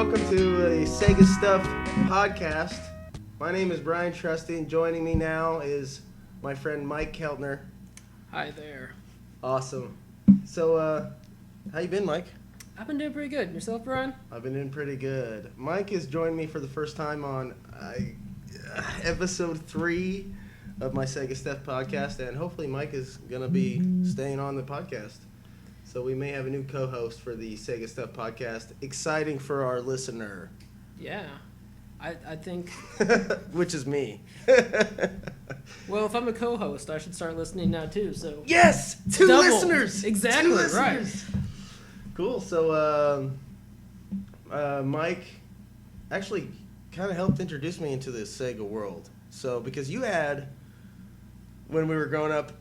welcome to a Sega Stuff podcast. My name is Bryan Trusty, and joining me now is my friend Mike Keltner. Hi there. Awesome. So, how you been, Mike? I've been doing pretty good. Yourself, Bryan? I've been doing pretty good. Mike has joined me for the first time on episode 3 of my Sega Stuff podcast, and hopefully Mike is going to be staying on the podcast. So we may have a new co-host for the Sega Stuff podcast. Exciting for our listener. Yeah. I think... Which is me. Well, if I'm a co-host, I should start listening now, too, so... Yes! Two Double. listeners! Exactly, Two listeners. Right. Cool. So, Mike actually kind of helped introduce me into the Sega world. So, because you had, when we were growing up,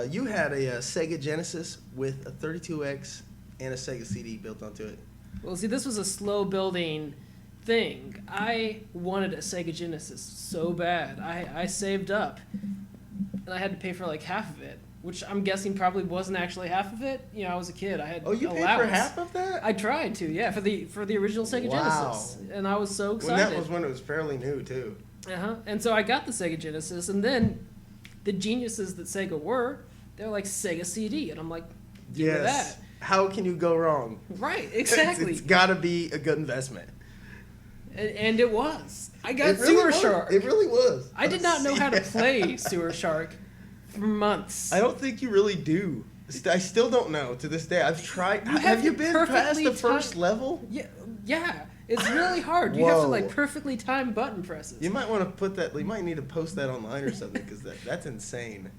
you had a Sega Genesis with a 32X and a Sega CD built onto it. Well, see, this was a slow-building thing. I wanted a Sega Genesis so bad. I saved up, and I had to pay for like half of it, which I'm guessing probably wasn't actually half of it. You know, I was a kid. I had you allowance. paid for half of that? I tried to, yeah, for the original Sega Genesis, and I was so excited. That was when it was fairly new too. And so I got the Sega Genesis, and then the geniuses that Sega were, they're like Sega CD, and I'm like, give me that. How can you go wrong? Right, exactly. It's got to be a good investment. And it was. I got Sewer Shark. It really was. I did not know how to play Sewer Shark for months. I don't think you really do. I still don't know to this day. I've tried. Have you been past the first level? Yeah. It's really hard. You have to like perfectly time button presses. You might want to put that. You might need to post that online or something because that's insane.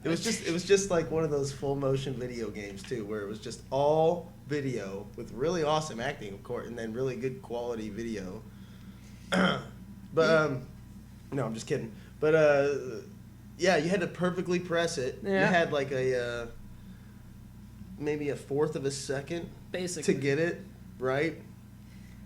It was just like one of those full motion video games too, where it was just all video with really awesome acting, of course, and then really good quality video. But no, I'm just kidding. But yeah, you had to perfectly press it. Yeah. You had like a maybe a fourth of a second basically to get it right.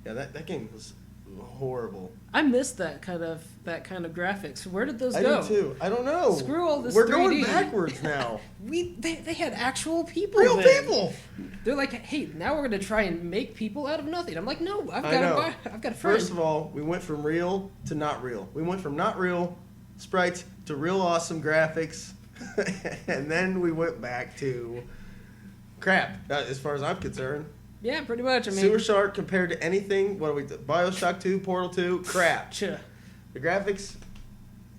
Yeah, that game was horrible. I missed that kind of graphics. Where did those go? I do too. I don't know. Screw all this. We're 3D. Going backwards now. They had actual people. Real then. people. They're like, hey, now we're gonna try and make people out of nothing. I'm like, no, I've got a friend. First of all, we went from real to not real. We went from not real sprites to real awesome graphics, and then we went back to crap. As far as I'm concerned. Yeah, pretty much. I mean, Sewer Shark compared to anything. What are we? BioShock 2, Portal 2, crap. The graphics.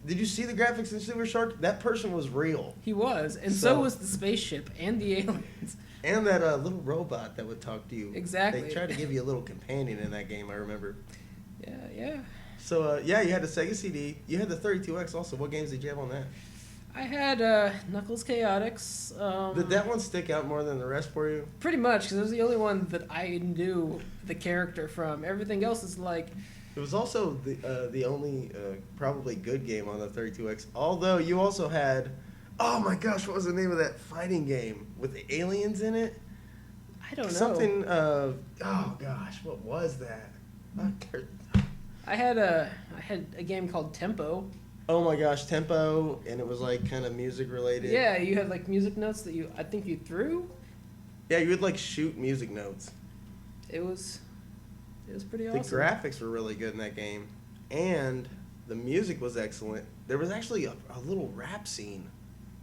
Did you see the graphics in Sewer Shark? That person was real. He was, and so was the spaceship and the aliens. And that little robot that would talk to you. Exactly. They tried to give you a little companion in that game, I remember. Yeah. So, yeah, you had the Sega CD. You had the 32X also. What games did you have on that? I had Knuckles Chaotix. Did that one stick out more than the rest for you? Pretty much, because it was the only one that I knew the character from. Everything else is like... It was also the only probably good game on the 32X. Although you also had... Oh my gosh, what was the name of that fighting game with the aliens in it? I don't know. Something... oh gosh, what was that? I had a game called Tempo. Oh my gosh, Tempo, and it was like kind of music related. Yeah, you had like music notes that I think you threw. Yeah, you would like shoot music notes. It was pretty awesome. The graphics were really good in that game, and the music was excellent. There was actually a little rap scene,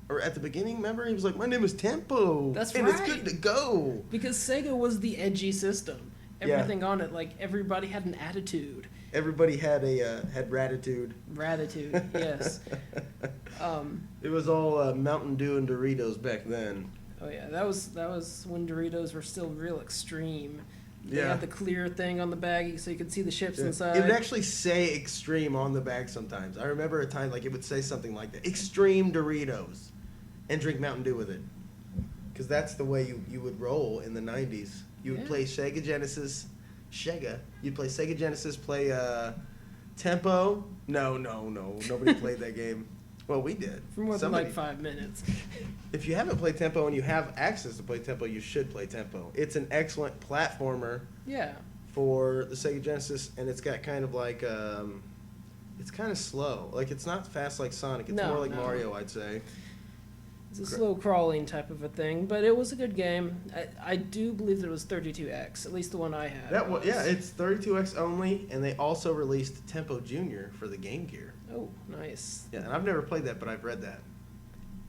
or at the beginning. Remember, he was like, "My name is Tempo." That's and right. It's good to go. Because Sega was the edgy system. Everything on it, like everybody had an attitude. Everybody had had ratitude. Ratitude, yes. It was all Mountain Dew and Doritos back then. Oh yeah, that was when Doritos were still real extreme. They Yeah. had the clear thing on the bag so you could see the ships inside. It would actually say extreme on the bag sometimes. I remember a time like it would say something like that. Extreme Doritos. And drink Mountain Dew with it. Because that's the way you would roll in the 90s. You would play Sega Genesis. You'd play Sega Genesis, play Tempo. No. Nobody played that game. Well, we did. For more than like 5 minutes. If you haven't played Tempo and you have access to play Tempo, you should play Tempo. It's an excellent platformer. Yeah. For the Sega Genesis, and it's got kind of like it's kind of slow. Like it's not fast like Sonic. It's more like Mario, I'd say. It's a slow crawling type of a thing, but it was a good game. I do believe that it was 32X, at least the one I had. Yeah, it's 32X only, and they also released Tempo Junior for the Game Gear. Oh, nice. Yeah, and I've never played that, but I've read that.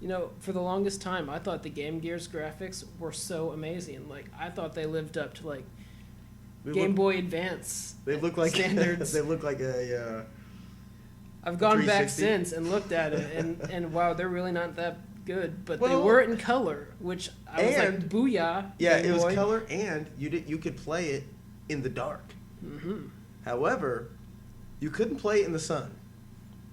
You know, for the longest time, I thought the Game Gear's graphics were so amazing. Like, I thought they lived up to, like, Game Boy Advance They look like standards. they look like a. I've gone back 360. since and looked at it, and wow, they're really not that good. But they Well, were in color, which I was like, and- booyah. Yeah, Game it was Boy. color, and you could play it in the dark. Mm-hmm. However, you couldn't play it in the sun.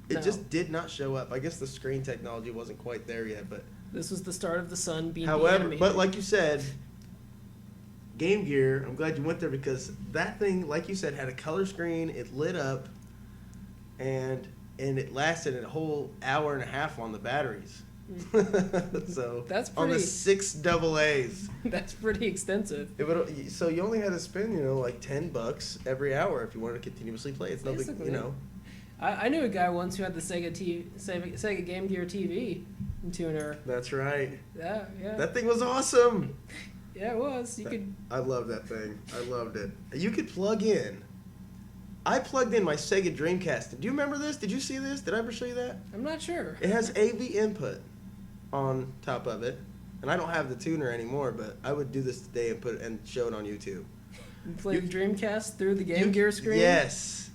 It No. just did not show up. I guess the screen technology wasn't quite there yet, but This was the start of the sun being however, animated. but like you said, Game Gear, I'm glad you went there because that thing, like you said, had a color screen. It lit up, and it lasted a whole hour and a half on the batteries. So That's on the pretty- 6 AA's. That's pretty extensive. So you only had to spend, like $10 every hour if you wanted to continuously play. It's no big, Basically. I knew a guy once who had the Sega Game Gear TV tuner. That's right. Yeah. That thing was awesome. Yeah, it was. You could. I love that thing. I loved it. You could plug in. I plugged in my Sega Dreamcast. Do you remember this? Did you see this? Did I ever show you that? I'm not sure. It has AV input on top of it. And I don't have the tuner anymore, but I would do this today and show it on YouTube. You played Dreamcast through the Game Gear screen. Yes.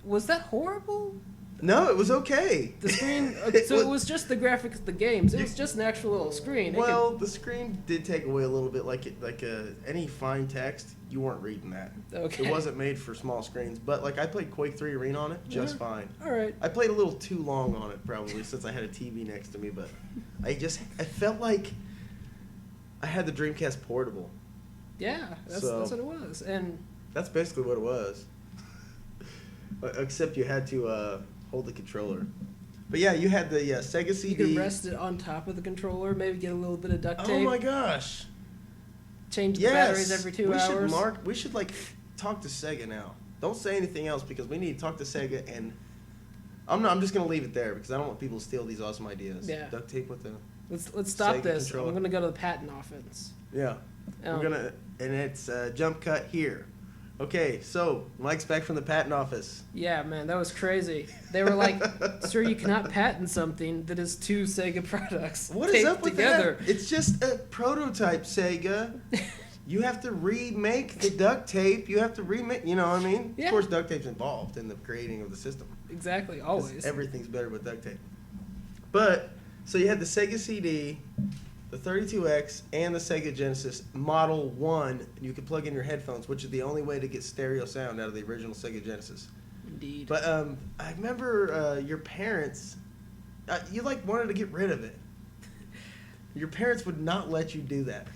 Was that horrible? No, it was okay. The screen. So it was just the graphics of the games. It was just an actual little screen. Well, the screen did take away a little bit, any fine text. You weren't reading that. Okay. It wasn't made for small screens, but I played Quake 3 Arena on it just fine. All right. I played a little too long on it probably since I had a TV next to me, but I felt like I had the Dreamcast portable. Yeah, that's what it was. And That's basically what it was. Except you had to hold the controller. But yeah, you had the Sega CD. you could rest it on top of the controller. Maybe get a little bit of duct tape. Oh my gosh. Change the Yes. batteries every 2 hours. We should talk to Sega now. Don't say anything else because we need to talk to Sega, and I'm just gonna leave it there because I don't want people to steal these awesome ideas. Yeah. Duct tape with the. Let's stop Sega this. controller. I'm gonna go to the patent office. Yeah. And it's jump cut here. Okay, so Mike's back from the patent office. Yeah, man, that was crazy. They were like, "Sir, you cannot patent something that is two Sega products What is taped up with together." that? It's just a prototype, Sega. You have to remake the duct tape. You have to remake, you know what I mean? Yeah. Of course, duct tape's involved in the creating of the system. Exactly, 'Cause always. Everything's better with duct tape. But, so you had the Sega CD, the 32X, and the Sega Genesis Model 1. And you could plug in your headphones, which is the only way to get stereo sound out of the original Sega Genesis. Indeed. But I remember your parents, you wanted to get rid of it. Your parents would not let you do that.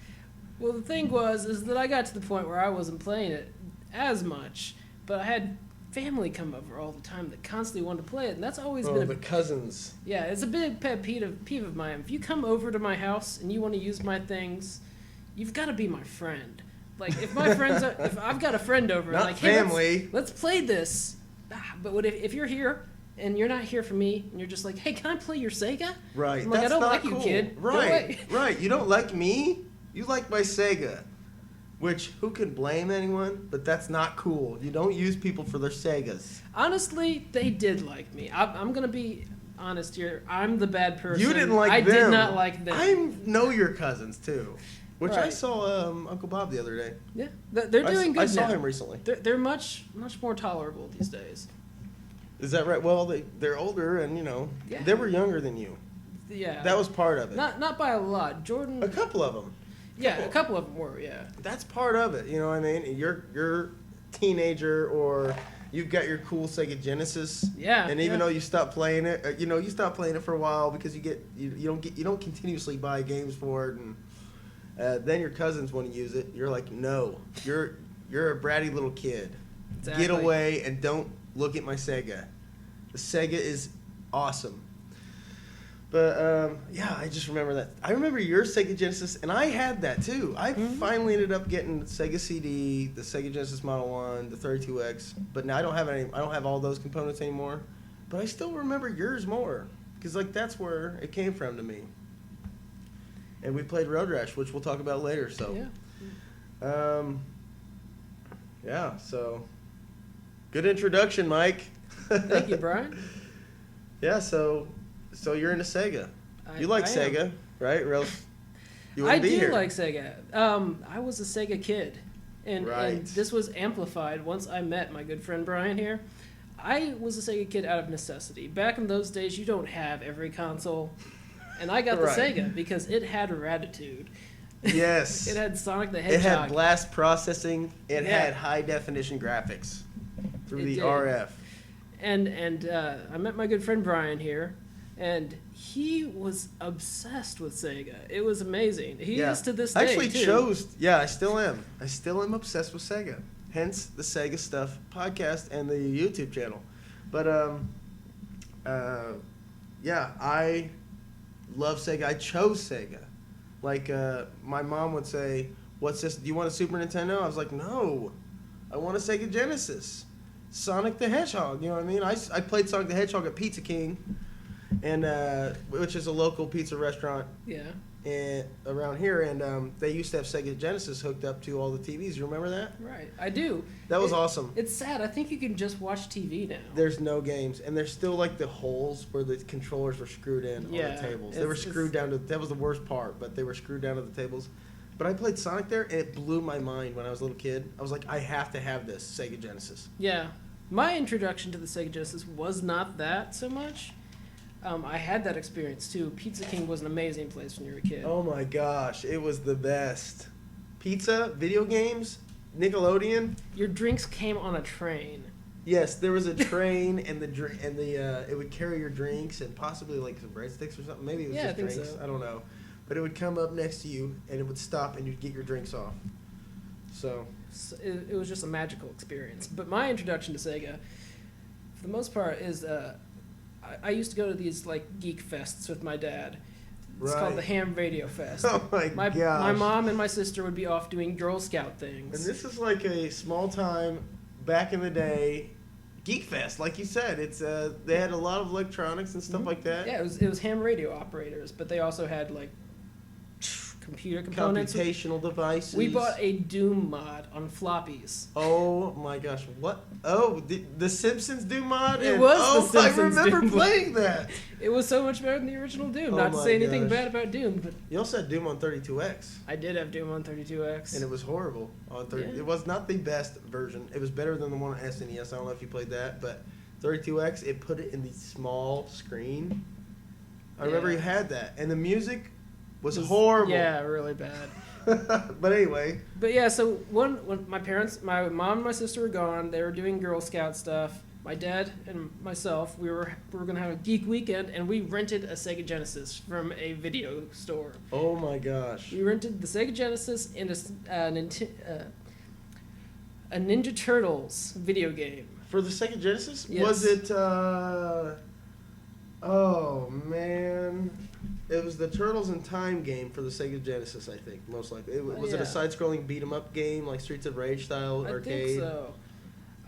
Well, the thing is that I got to the point where I wasn't playing it as much, but I had family come over all the time that constantly wanted to play it, and that's always been the cousins. yeah, it's a big pet peeve of mine. If you come over to my house and you want to use my things, you've got to be my friend. Like if my friends, if I've got a friend over, Not like hey, family. let's play this. But if you're here and you're not here for me, and you're just like, hey, can I play your Sega? Right. I'm like, That's I don't not like cool. you, kid. Go Right. away. Right. You don't like me? You like my Sega. Which, who can blame anyone? But that's not cool. You don't use people for their Segas. Honestly, they did like me. I'm gonna be honest here. I'm the bad person. You didn't like I them. did not like them. I know your cousins, too. Which I Right. saw Uncle Bob the other day. Yeah, they're doing good I saw now. him recently. They're much more tolerable these days. Is that right? Well, they're older and, Yeah. they were younger than you. Yeah. That was part of it. Not by a lot. Jordan. A couple of them. Yeah, a couple of them were. Yeah. That's part of it. You know what I mean? You're teenager or you've got your cool Sega Genesis. Yeah. And even yeah. though you stop playing it, you stop playing it for a while because you don't continuously buy games for it, and then your cousins want to use it. You're like, no, you're a bratty little kid. Exactly. Get away and don't look at my Sega. The Sega is awesome. But, yeah, I just remember that. I remember your Sega Genesis, and I had that, too. I finally ended up getting the Sega CD, the Sega Genesis Model 1, the 32X. But now I don't have all those components anymore. But I still remember yours more. Because, that's where it came from to me. And we played Road Rash, which we'll talk about later. So, so good introduction, Mike. Thank you, Bryan. Yeah, so you're into Sega. You like Sega, right? Or else you wouldn't be here. I do like Sega. I was a Sega kid, and this was amplified once I met my good friend Bryan here. I was a Sega kid out of necessity. Back in those days, you don't have every console, and I got the Sega because it had Raditude. Yes. It had Sonic the Hedgehog. It had blast processing. It had high definition graphics through the RF. And I met my good friend Bryan here, and he was obsessed with Sega. It was amazing. He is to this day, actually too. I still am. I still am obsessed with Sega. Hence the Sega Stuff podcast and the YouTube channel. But I love Sega. I chose Sega. Like my mom would say, "What's this? Do you want a Super Nintendo?" I was like, "No, I want a Sega Genesis." Sonic the Hedgehog, you know what I mean? I played Sonic the Hedgehog at Pizza King, and which is a local pizza restaurant around here, and they used to have Sega Genesis hooked up to all the TVs. You remember that? Right, I do. That was awesome. It's sad. I think you can just watch TV now. There's no games, and there's still like the holes where the controllers were screwed in on the tables. They were screwed down to, that was the worst part, but they were screwed down to the tables. But I played Sonic there, and it blew my mind when I was a little kid. I was like, I have to have this Sega Genesis. Yeah. My introduction to the Sega Genesis was not that so much. I had that experience, too. Pizza King was an amazing place when you were a kid. Oh, my gosh. It was the best. Pizza, video games, Nickelodeon. Your drinks came on a train. Yes, there was a train, and it would carry your drinks and possibly, like, some breadsticks or something. Maybe it was just drinks. So. I don't know. But it would come up next to you, and it would stop, and you'd get your drinks off. So it was just a magical experience. But my introduction to Sega, for the most part, is I used to go to these like geek fests with my dad. It's called the Ham Radio Fest. Oh my gosh. My mom and my sister would be off doing Girl Scout things. And this is like a small time, back in the day, geek fest. Like you said, it's they had a lot of electronics and stuff like that. Yeah, it was ham radio operators, but they also had like computer components. Computational devices. We bought a Doom mod on floppies. Oh my gosh! What? Oh, the Simpsons Doom mod. It was the Simpsons I remember Doom playing that. It was so much better than the original Doom. Oh Not to say anything gosh. bad about Doom, but you also had Doom on 32X. I did have Doom on 32X, and it was horrible on 30. Yeah. It was not the best version. It was better than the one on SNES. I don't know if you played that, but 32X, it put it in the small screen. I remember you had that, and the music was horrible. Yeah, really bad. But anyway. But yeah, so when my mom and my sister were gone, they were doing Girl Scout stuff. My dad and myself, we were gonna have a geek weekend, and we rented a Sega Genesis from a video store. Oh my gosh. We rented the Sega Genesis and a Ninja Turtles video game. For the Sega Genesis? Yes. Was it, oh man. It was the Turtles in Time game for the Sega Genesis, I think, most likely. Was it a side-scrolling beat-em-up game, like Streets of Rage style arcade? I think so.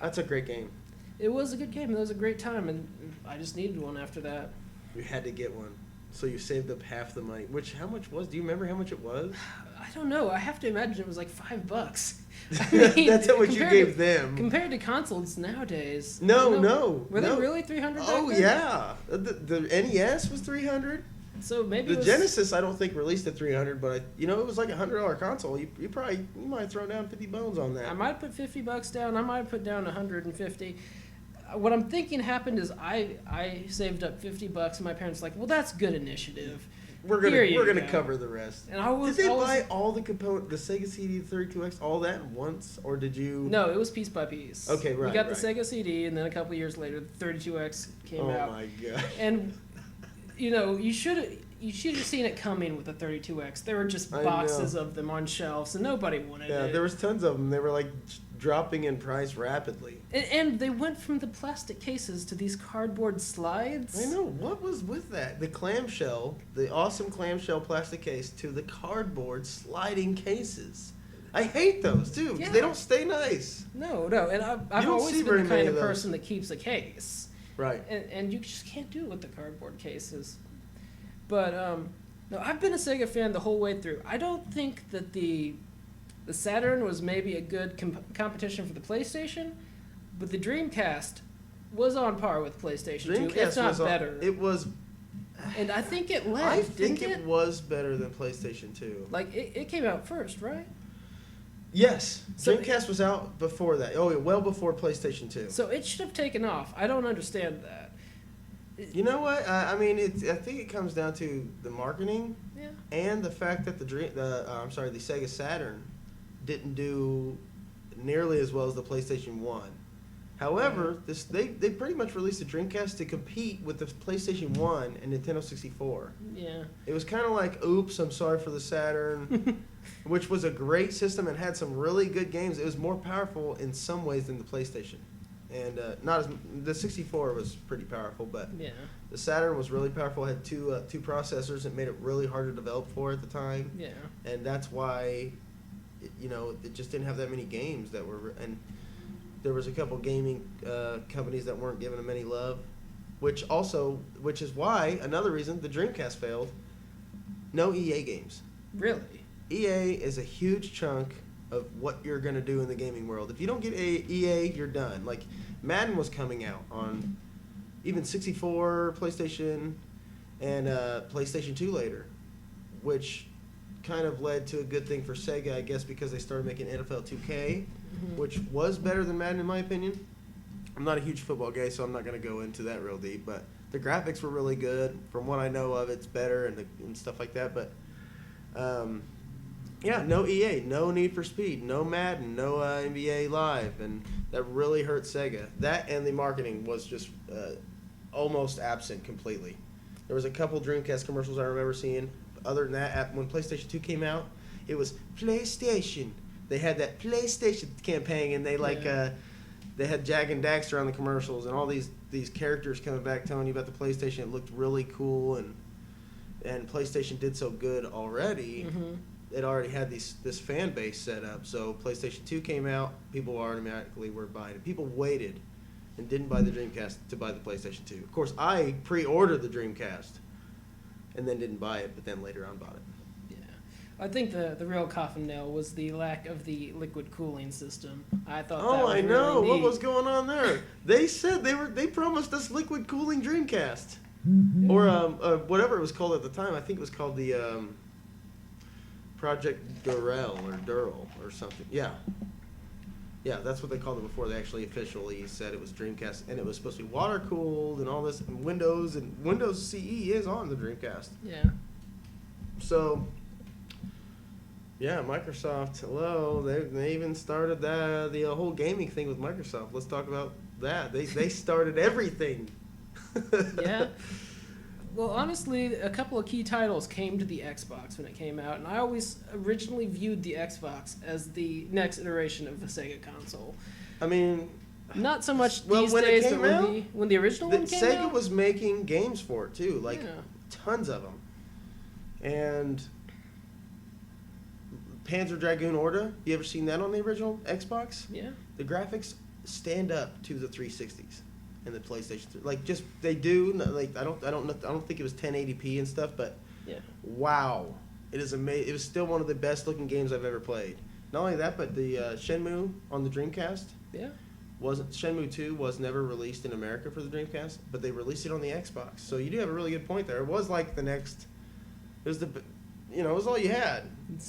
That's a great game. It was a good game. It was a great time, and I just needed one after that. You had to get one. So you saved up half the money. How much was? Do you remember how much it was? I don't know. I have to imagine it was like $5. I mean, that's how much you gave them. Compared to consoles nowadays. No. Were they really $300? Oh yeah, the NES was $300. So maybe the Genesis, I don't think released at $300, but it was like $100 console. You might throw down 50 bones on that. I might put $50 down. I might put down 150. What I'm thinking happened is I saved up $50, and my parents were like, well, that's good initiative. We're gonna cover the rest. And did they buy all the components, the Sega CD, the 32X, all that at once, or did you? No, it was piece by piece. Okay, right. We got the Sega CD, and then a couple years later, the 32X came out. Oh my god. And you should have seen it coming with the 32X. There were just boxes of them on shelves, and nobody wanted it. Yeah, there was tons of them. They were like dropping in price rapidly. And they went from the plastic cases to these cardboard slides. I know. What was with that? The clamshell, the awesome clamshell plastic case, to the cardboard sliding cases. I hate those, too, because they don't stay nice. No. And I've always been the kind of person that keeps a case. Right. And you just can't do it with the cardboard cases. But No, I've been a Sega fan the whole way through. I don't think that the Saturn was maybe a good competition for the PlayStation, but the Dreamcast was on par with PlayStation 2. Dreamcast It's not was better. It was. And I think it led, I think didn't it was better than PlayStation 2. Like, it came out first, right? Yes, So Dreamcast was out before that. Oh, yeah, well before PlayStation 2. So it should have taken off. I don't understand that. You know what? I mean, I think it comes down to the marketing Yeah. and the fact that the Sega Saturn didn't do nearly as well as the PlayStation 1. However, they pretty much released the Dreamcast to compete with the PlayStation 1 and Nintendo 64. Yeah. It was kind of like, oops, I'm sorry for the Saturn, which was a great system and had some really good games. It was more powerful in some ways than the PlayStation. And not as the 64 was pretty powerful, but Yeah. the Saturn was really powerful. It had two processors. It made it really hard to develop for at the time. Yeah. And that's why, it just didn't have that many games that were. And there was a couple gaming companies that weren't giving them any love, which is why another reason the Dreamcast failed. No EA games. Really? EA is a huge chunk of what you're going to do in the gaming world. If you don't get EA, you're done. Like, Madden was coming out on even 64, PlayStation, and PlayStation 2 later, which kind of led to a good thing for Sega, I guess, because they started making NFL 2K, which was better than Madden in my opinion. I'm not a huge football guy, so I'm not going to go into that real deep, but the graphics were really good. From what I know of, it's better and stuff like that, but yeah, no EA, no Need for Speed, no Madden, no NBA Live, and that really hurt Sega. That and the marketing was just almost absent completely. There was a couple Dreamcast commercials I remember seeing. Other than that, when PlayStation 2 came out, it was PlayStation. They had that PlayStation campaign, and they they had Jag and Daxter on the commercials, and all these characters coming back telling you about the PlayStation. It looked really cool, and PlayStation did so good already. It already had this fan base set up. So PlayStation 2 came out, people automatically were buying it. People waited and didn't buy the Dreamcast to buy the PlayStation 2. Of course, I pre-ordered the Dreamcast and then didn't buy it, but then later on bought it. I think the real coffin nail was the lack of the liquid cooling system. I thought. Oh, that was I know. really What neat. was going on there? They said they promised us liquid cooling Dreamcast, or whatever it was called at the time. I think it was called the Project Durrell or something. Yeah, that's what they called it before they actually officially said it was Dreamcast, and it was supposed to be water cooled and all this, and Windows CE is on the Dreamcast. Yeah. So. Yeah, Microsoft. Hello, they even started the whole gaming thing with Microsoft. Let's talk about that. They started everything. Yeah. Well, honestly, a couple of key titles came to the Xbox when it came out, and I always originally viewed the Xbox as the next iteration of the Sega console. I mean, not so much well, these when days, it came but out, when the original one came Sega out. was making games for it too, like Yeah. tons of them, and. Panzer Dragoon Orta, you ever seen that on the original Xbox? Yeah. The graphics stand up to the 360s and the PlayStation 3. Like, just they do. Like, I don't think it was 1080p and stuff, but Yeah. wow, it is amazing. It was still one of the best looking games I've ever played. Not only that, but the Shenmue on the Dreamcast. Yeah. Shenmue 2 was never released in America for the Dreamcast, but they released it on the Xbox. So you do have a really good point there. It was like the next. It was it was all you had.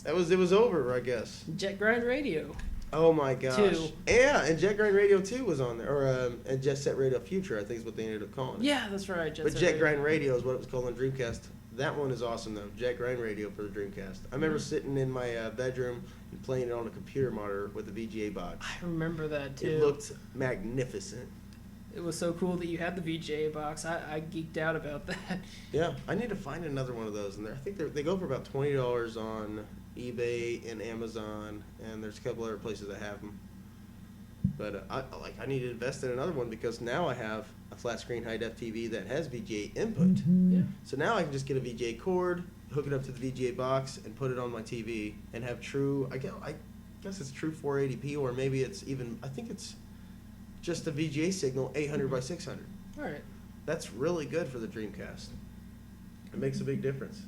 It was over, I guess. Jet Grind Radio. Oh my gosh. 2. Yeah, and Jet Grind Radio 2 was on there, or and Jet Set Radio Future, I think is what they ended up calling it. Yeah, that's right. But Jet Grind Radio is what it was called on Dreamcast. That one is awesome though. Jet Grind Radio for the Dreamcast. I remember sitting in my bedroom and playing it on a computer monitor with a VGA box. I remember that too. It looked magnificent. It was so cool that you had the VGA box. I geeked out about that. Yeah, I need to find another one of those. And I think they go for about $20 on eBay and Amazon, and there's a couple other places that have them. But I need to invest in another one because now I have a flat screen high def TV that has VGA input. Yeah. So now I can just get a VGA cord, hook it up to the VGA box, and put it on my TV and have true. I guess it's true 480p, or maybe it's even. I think it's just a VGA signal 800 by 600. All right. That's really good for the Dreamcast. It makes a big difference.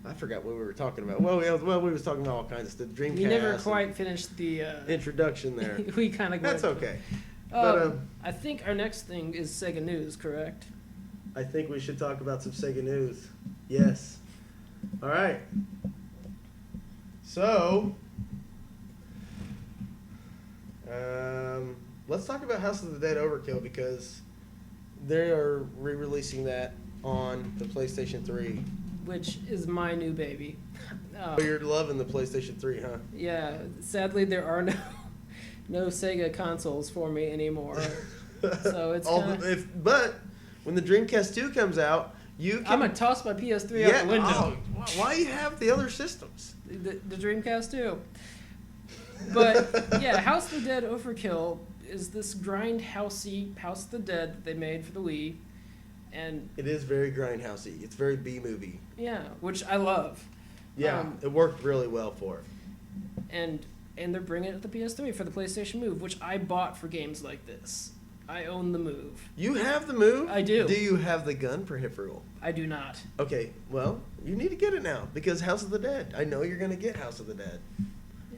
I forgot what we were talking about. Well, we was talking about all kinds of stuff. Dreamcast. We never quite finished the introduction there. We kind of. That's okay. I think our next thing is Sega News, correct? I think we should talk about some Sega News. Yes. All right. So, let's talk about House of the Dead Overkill because they are re-releasing that on the PlayStation 3. Which is my new baby. You're loving the PlayStation 3, huh? Yeah. Sadly, there are no Sega consoles for me anymore. So it's but when the Dreamcast 2 comes out, you can... I'm going to toss my PS3 out the window. Oh, why you have the other systems? The Dreamcast 2. But, yeah, House of the Dead Overkill is this grindhousey House of the Dead that they made for the Wii. And it is very grindhousey. It's very B-movie. Yeah, which I love. Yeah, it worked really well for it. And they're bringing it to the PS3 for the PlayStation Move, which I bought for games like this. I own the Move. You have the Move? I do. Do you have the gun peripheral? I do not. Okay, well, you need to get it now because House of the Dead. I know you're going to get House of the Dead.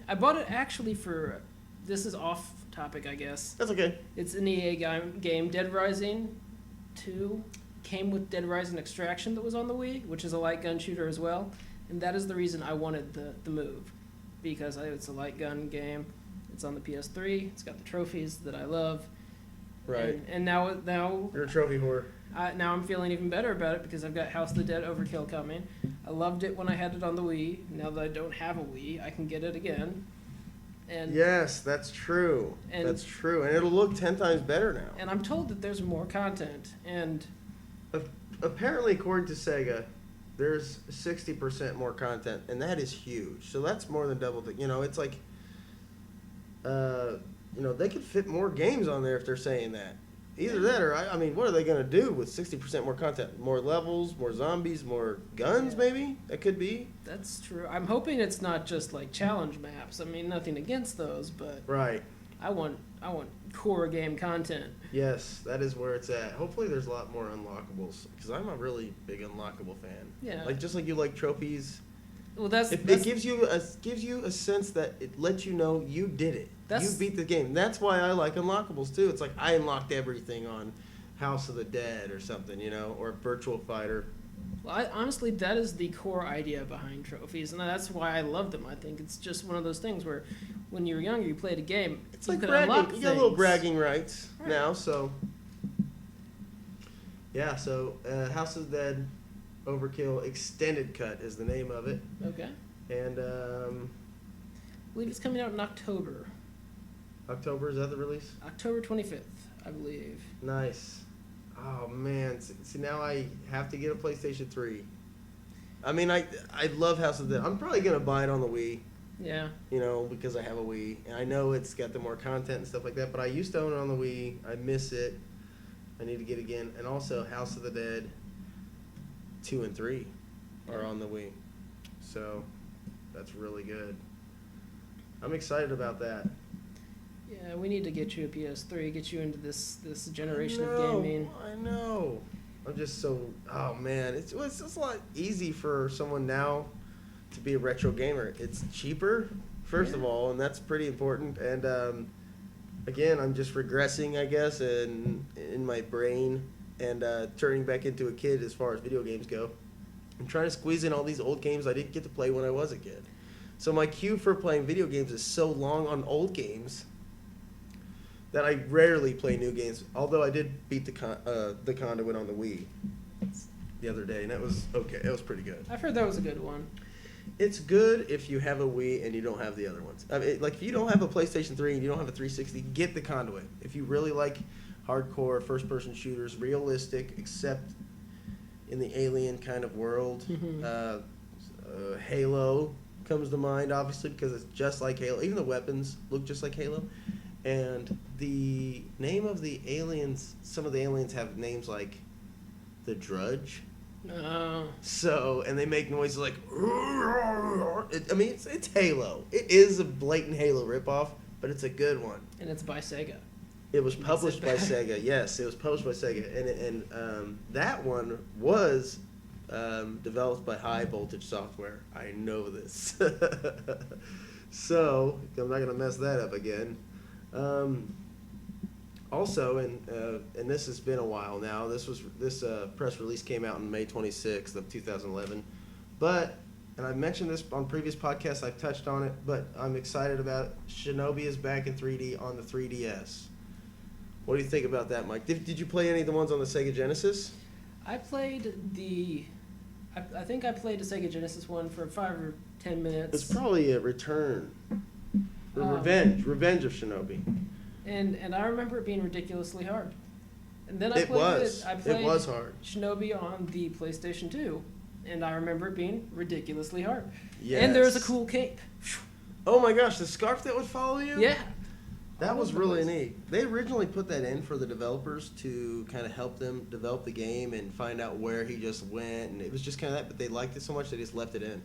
I bought it actually for... This is off topic, I guess. That's okay. It's an EA game. Dead Rising 2 came with Dead Rising Extraction that was on the Wii, which is a light gun shooter as well. And that is the reason I wanted the Move. Because it's a light gun game. It's on the PS3. It's got the trophies that I love. Right. And now you're a trophy whore. Now I'm feeling even better about it because I've got House of the Dead Overkill coming. I loved it when I had it on the Wii. Now that I don't have a Wii, I can get it again. And yes, that's true. That's true. And it'll look 10 times better now. And I'm told that there's more content. And apparently, according to Sega, there's 60% more content, and that is huge. So that's more than double the, it's like, they could fit more games on there if they're saying that. Either that or, I mean, what are they going to do with 60% more content? More levels, more zombies, more guns, maybe? That could be. That's true. I'm hoping it's not just like challenge maps. I mean, nothing against those, but right. I want core game content. Yes, that is where it's at. Hopefully there's a lot more unlockables, because I'm a really big unlockable fan. Yeah. Like, just like you like trophies. Well, it gives you a sense that it lets you know you did it. You beat the game. That's why I like unlockables too. It's like I unlocked everything on House of the Dead or something, or Virtual Fighter. Well, honestly, that is the core idea behind trophies, and that's why I love them. I think it's just one of those things where, when you were younger, you played a game. It's like bragging. You got a little bragging rights now, so. Yeah, so House of the Dead Overkill Extended Cut is the name of it. Okay. And I believe it's coming out in October. October, is that the release? October 25th, I believe. Nice. Oh, man. See, now I have to get a PlayStation 3. I mean, I love House of the Dead. I'm probably going to buy it on the Wii. Yeah. Because I have a Wii. And I know it's got the more content and stuff like that, but I used to own it on the Wii. I miss it. I need to get it again. And also, House of the Dead 2 and 3 are on the Wii. So, that's really good. I'm excited about that. Yeah, we need to get you a PS3, get you into this generation of gaming. I know. I'm just so... Oh, man. It's just a lot easy for someone now to be a retro gamer. It's cheaper, first of all, and that's pretty important. And, again, I'm just regressing, I guess, in my brain and turning back into a kid as far as video games go. I'm trying to squeeze in all these old games I didn't get to play when I was a kid. So my queue for playing video games is so long on old games that I rarely play new games. Although I did beat the Conduit on the Wii the other day, and that was okay. It was pretty good. I've heard that was a good one. It's good if you have a Wii and you don't have the other ones. I mean, like if you don't have a PlayStation 3 and you don't have a 360, get the Conduit. If you really like hardcore first-person shooters, realistic, except in the alien kind of world, Halo comes to mind, obviously, because it's just like Halo. Even the weapons look just like Halo. And the name of the aliens, some of the aliens have names like the Drudge. So, and they make noises like, it's Halo. It is a blatant Halo ripoff, but it's a good one. And it's by Sega. It was published by Sega. Yes, it was published by Sega. And that one was developed by High Voltage Software. I know this. So, I'm not going to mess that up again. Also, and this has been a while now, this press release came out on May 26th of 2011. But, and I've mentioned this on previous podcasts, I've touched on it, but I'm excited about it. Shinobi is back in 3D on the 3DS. What do you think about that, Mike? Did you play any of the ones on the Sega Genesis? I played I think I played the Sega Genesis one for 5 or 10 minutes. It's probably a return. Revenge of Shinobi. And I remember it being ridiculously hard. And then It was hard. Shinobi on the PlayStation 2, and I remember it being ridiculously hard. Yes. And there was a cool cape. Oh my gosh, the scarf that would follow you? Yeah. That was really neat. They originally put that in for the developers to kind of help them develop the game and find out where he just went, and it was just kind of that, but they liked it so much they just left it in.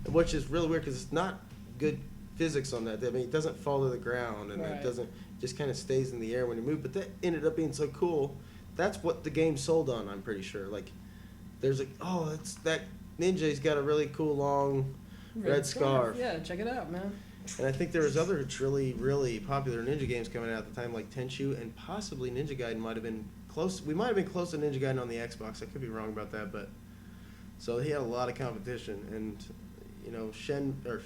Which is really weird because it's not good physics on that. I mean, it doesn't fall to the ground, and it doesn't, just kind of stays in the air when you move, but that ended up being so cool. That's what the game sold on, I'm pretty sure. Like, there's it's that ninja's got a really cool long red scarf. Yeah, check it out, man. And I think there was other really, really popular ninja games coming out at the time, like Tenchu, and possibly Ninja Gaiden might have been close. We might have been close to Ninja Gaiden on the Xbox. I could be wrong about that, but so he had a lot of competition. And you know, Shenmue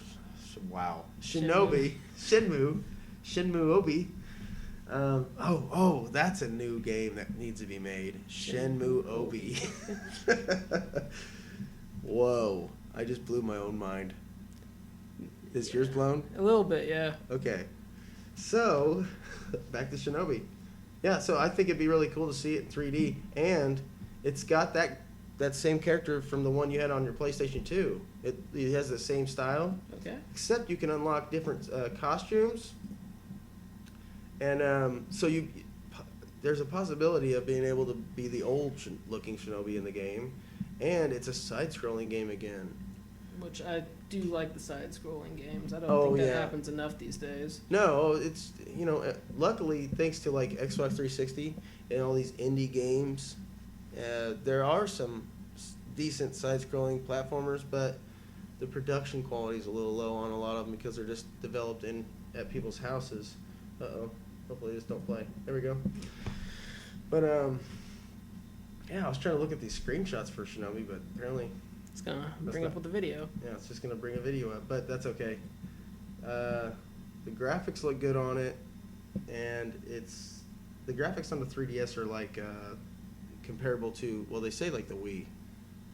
Obi. That's a new game that needs to be made. Shenmue Obi. Whoa! I just blew my own mind. Is yours blown? A little bit, yeah. Okay. So, back to Shinobi. Yeah, so I think it'd be really cool to see it in 3D. And it's got that same character from the one you had on your PlayStation 2. It has the same style. Okay. Except you can unlock different costumes. And so there's a possibility of being able to be the old-looking Shinobi in the game. And it's a side-scrolling game again. Which I do like the side-scrolling games. I don't think that happens enough these days. No, it's, luckily, thanks to like Xbox 360 and all these indie games, there are some decent side-scrolling platformers, but the production quality is a little low on a lot of them because they're just developed at people's houses. Uh-oh. Hopefully they just don't play. There we go. But, I was trying to look at these screenshots for Shinobi, but apparently... It's going to bring up with the video. Yeah, it's just going to bring a video up, but that's okay. The graphics look good on it, and the graphics on the 3DS are like comparable to, well, they say like the Wii.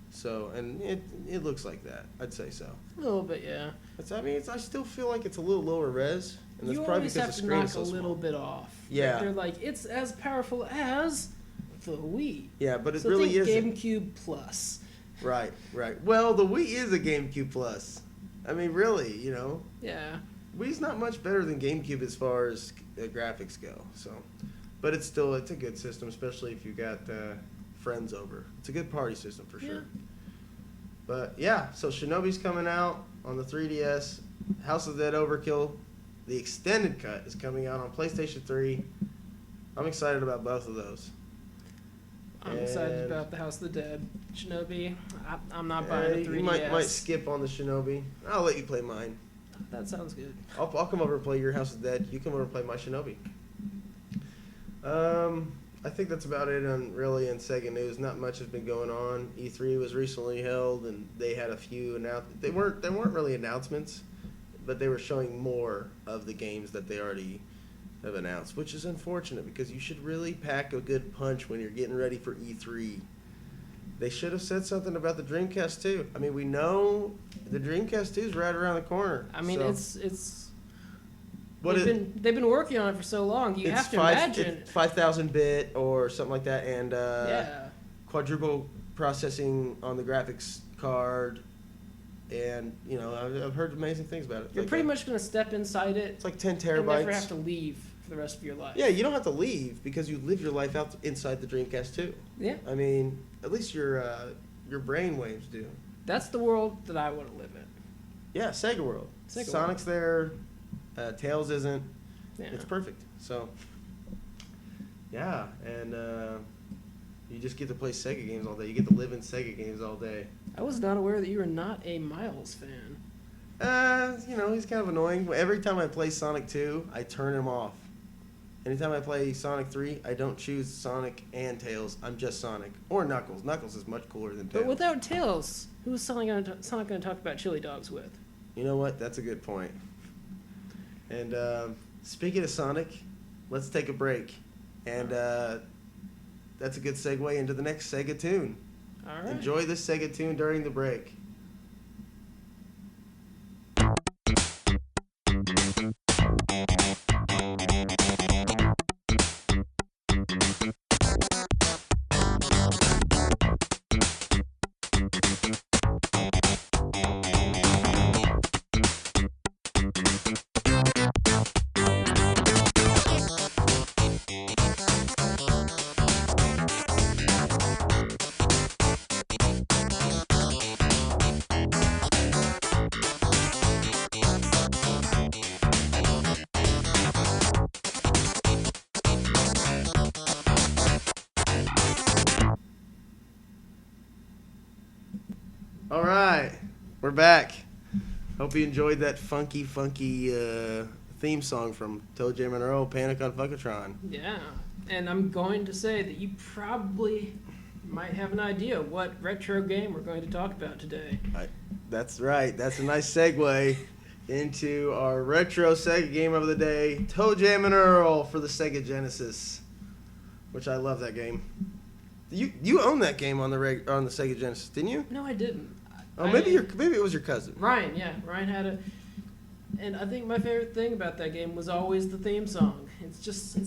So, and it looks like that. I'd say so. A little bit, yeah. I still feel like it's a little lower res, and that's you probably always because have the to screen knock is so a little small. bit off. Yeah. They're like, it's as powerful as the Wii. Yeah, but it so really think isn't. GameCube Plus. Right. Well, the Wii is a GameCube Plus. I mean, really, Yeah. Wii's not much better than GameCube as far as graphics go. So, but it's a good system, especially if you got friends over. It's a good party system for sure. But yeah, so Shinobi's coming out on the 3DS. House of the Dead Overkill, the extended cut, is coming out on PlayStation 3. I'm excited about both of those. I'm excited about the House of the Dead. Shinobi, I'm not buying the 3DS. You might skip on the Shinobi. I'll let you play mine. That sounds good. I'll come over and play your House of the Dead. You come over and play my Shinobi. I think that's about it on Sega news. Not much has been going on. E3 was recently held, and they had a few announcements. They weren't really announcements, but they were showing more of the games that they already have announced, which is unfortunate because you should really pack a good punch when you're getting ready for E3. They should have said something about the Dreamcast 2. I mean, we know the Dreamcast 2 is right around the corner. I mean, so. They've been working on it for so long. You have to imagine 5,000-bit or something like that, and quadruple processing on the graphics card, and I've heard amazing things about it. You're pretty much going to step inside it. It's like 10 terabytes. And never have to leave for the rest of your life. Yeah, you don't have to leave because you live your life out inside the Dreamcast 2. Yeah. I mean, at least your brain waves do. That's the world that I want to live in. Yeah, Sega World. Sonic's there. Tails isn't. Yeah. It's perfect. So, yeah, and You just get to play Sega games all day. You get to live in Sega games all day. I was not aware that you were not a Miles fan. He's kind of annoying. Every time I play Sonic 2, I turn him off. Anytime I play Sonic 3, I don't choose Sonic and Tails. I'm just Sonic. Or Knuckles. Knuckles is much cooler than Tails. But without Tails, who is Sonic going to talk about chili dogs with? You know what? That's a good point. And speaking of Sonic, let's take a break. And that's a good segue into the next Sega tune. All right. Enjoy this Sega tune during the break. All right, we're back. Hope you enjoyed that funky theme song from Toejam and Earl, Panic on Funkatron. Yeah, and I'm going to say that you probably might have an idea what retro game we're going to talk about today. That's right. That's a nice segue into our retro Sega game of the day, Toejam and Earl for the Sega Genesis, which I love that game. You own that game on the Sega Genesis, didn't you? No, I didn't. Oh, maybe it was your cousin. Ryan, yeah. Ryan had it. And I think my favorite thing about that game was always the theme song. It's just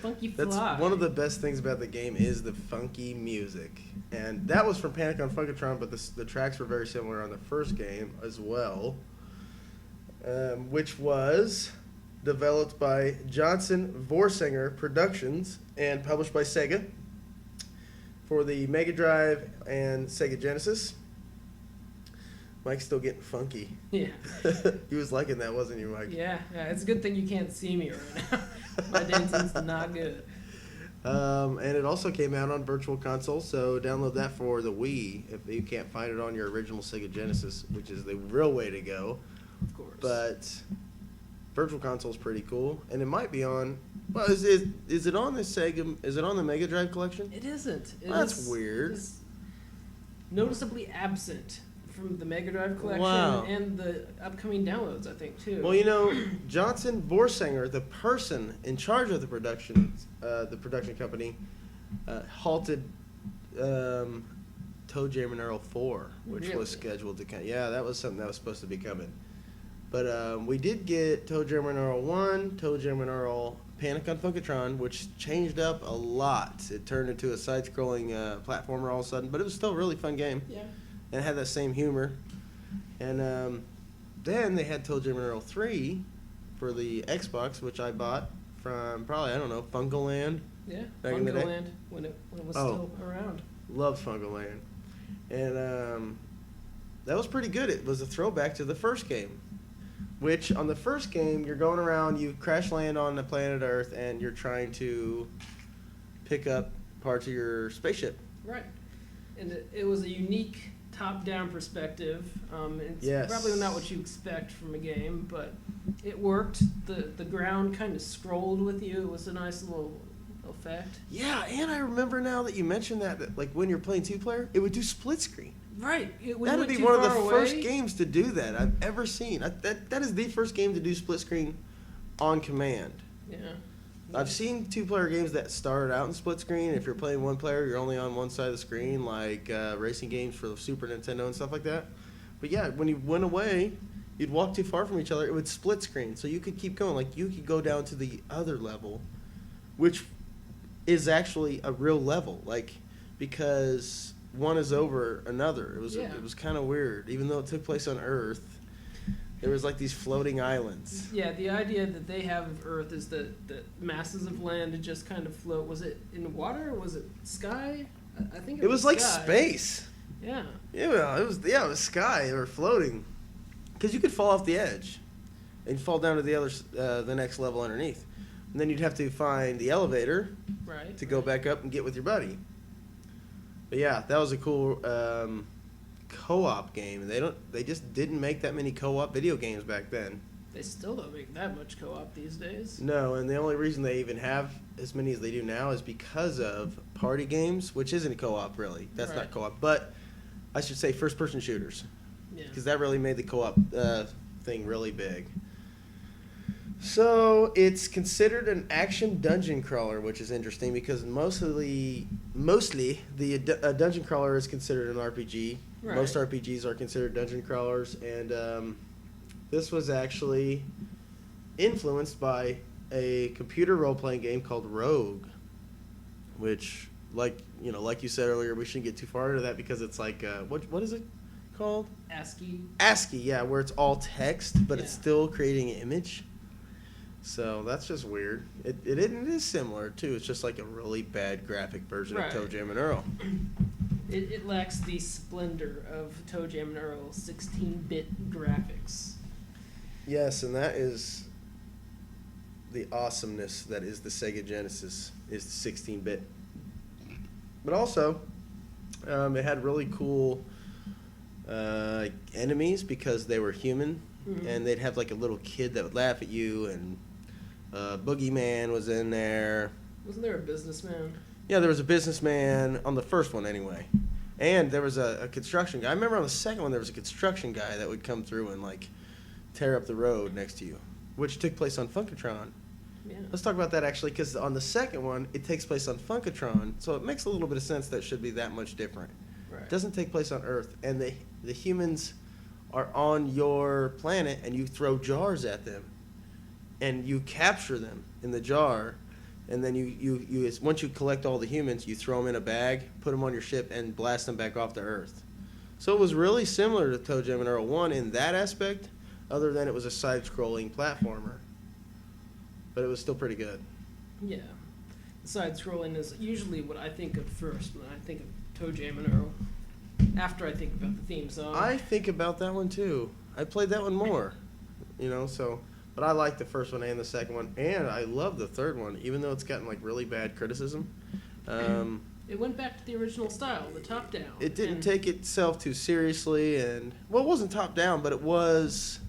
funky fly. That's one of the best things about the game is the funky music. And that was from Panic on Funkatron, but the tracks were very similar on the first game as well, which was developed by Johnson Vorsinger Productions and published by Sega for the Mega Drive and Sega Genesis. Mike's still getting funky. Yeah. He was liking that, wasn't you, Mike? Yeah. It's a good thing you can't see me right now. My dancing's not good. And it also came out on Virtual Console, so download that for the Wii if you can't find it on your original Sega Genesis, which is the real way to go. Of course. But Virtual Console is pretty cool, and it might be on. Well, is it on the Sega? Is it on the Mega Drive collection? It isn't. That's weird. It is noticeably absent from the Mega Drive collection and the upcoming downloads, I think, too. Well, Johnson Vorsinger, the person in charge of the production company, halted Toejam and Earl 4, which was scheduled to come. Yeah, that was something that was supposed to be coming. But we did get Toejam and Earl 1, Toejam and Earl Panic on Funkatron, which changed up a lot. It turned into a side-scrolling platformer all of a sudden, but it was still a really fun game. Yeah. And it had that same humor. And then they had Toejam and Earl 3 for the Xbox, which I bought from probably, I don't know, Funkoland. Yeah, back in the day. Funkoland, when it was still around. Loved Funkoland. And that was pretty good. It was a throwback to the first game, which on the first game, you're going around, you crash land on the planet Earth, and you're trying to pick up parts of your spaceship. Right. And it was a unique top-down perspective. It's probably not what you expect from a game, but it worked. The ground kind of scrolled with you. It was a nice little effect. Yeah, and I remember now that you mentioned that like when you're playing two-player, it would do split screen. Right. That would be one of the first games to do that I've ever seen. That is the first game to do split screen on command. Yeah. I've seen two-player games that started out in split screen. If you're playing one player, you're only on one side of the screen, like racing games for the Super Nintendo and stuff like that. But yeah, when you went away, you'd walk too far from each other, it would split screen. So you could keep going. Like, you could go down to the other level, which is actually a real level. Like, because one is over another. It was kind of weird. Even though it took place on Earth, there was like these floating islands. Yeah, the idea that they have of Earth is that masses of land just kind of float. Was it in water? Was it sky? I think it was like sky. Space. Yeah. Yeah, it was sky or floating, because you could fall off the edge, and fall down to the next level underneath, and then you'd have to find the elevator, to go back up and get with your buddy. But yeah, that was a cool co-op game. They just didn't make that many co-op video games back then. They still don't make that much co-op these days. No, and the only reason they even have as many as they do now is because of party games, which isn't a co-op really. That's Right. not co-op, but I should say first-person shooters, Yeah. because that really made the co-op thing really big. So it's considered an action dungeon crawler, which is interesting because mostly the dungeon crawler is considered an RPG. Right. Most RPGs are considered dungeon crawlers, and this was actually influenced by a computer role-playing game called Rogue, which, like you said earlier, we shouldn't get too far into that because it's like what is it called? ASCII, yeah, where it's all text, but it's Yeah. still creating an image. So that's just weird. It is similar too. It's just like a really bad graphic version Right. of Toejam and Earl. It lacks the splendor of Toejam and Earl's 16-bit graphics. Yes, and that is the awesomeness that is the Sega Genesis, is the 16-bit. But also, it had really cool enemies because they were human, Mhm. and they'd have like a little kid that would laugh at you, and Boogeyman was in there. Wasn't there a businessman? Yeah, there was a businessman on the first one anyway. And there was a construction guy. I remember on the second one there was a construction guy that would come through and like tear up the road next to you, which took place on Funkatron. Yeah. Let's talk about that actually, because on the second one it takes place on Funkatron, so it makes a little bit of sense that it should be that much different. Right. It doesn't take place on Earth, and the humans are on your planet, and you throw jars at them, and you capture them in the jar. And then you once you collect all the humans, you throw them in a bag, put them on your ship, and blast them back off to Earth. So it was really similar to Toejam and Earl 1 in that aspect, other than it was a side-scrolling platformer. But it was still pretty good. Yeah. The side-scrolling is usually what I think of first when I think of Toejam and Earl. After I think about the theme song. I think about that one too. I played that one more, so... But I like the first one and the second one, and I love the third one, even though it's gotten like really bad criticism. It went back to the original style, the top-down. It didn't take itself too seriously, and it wasn't top down, but it was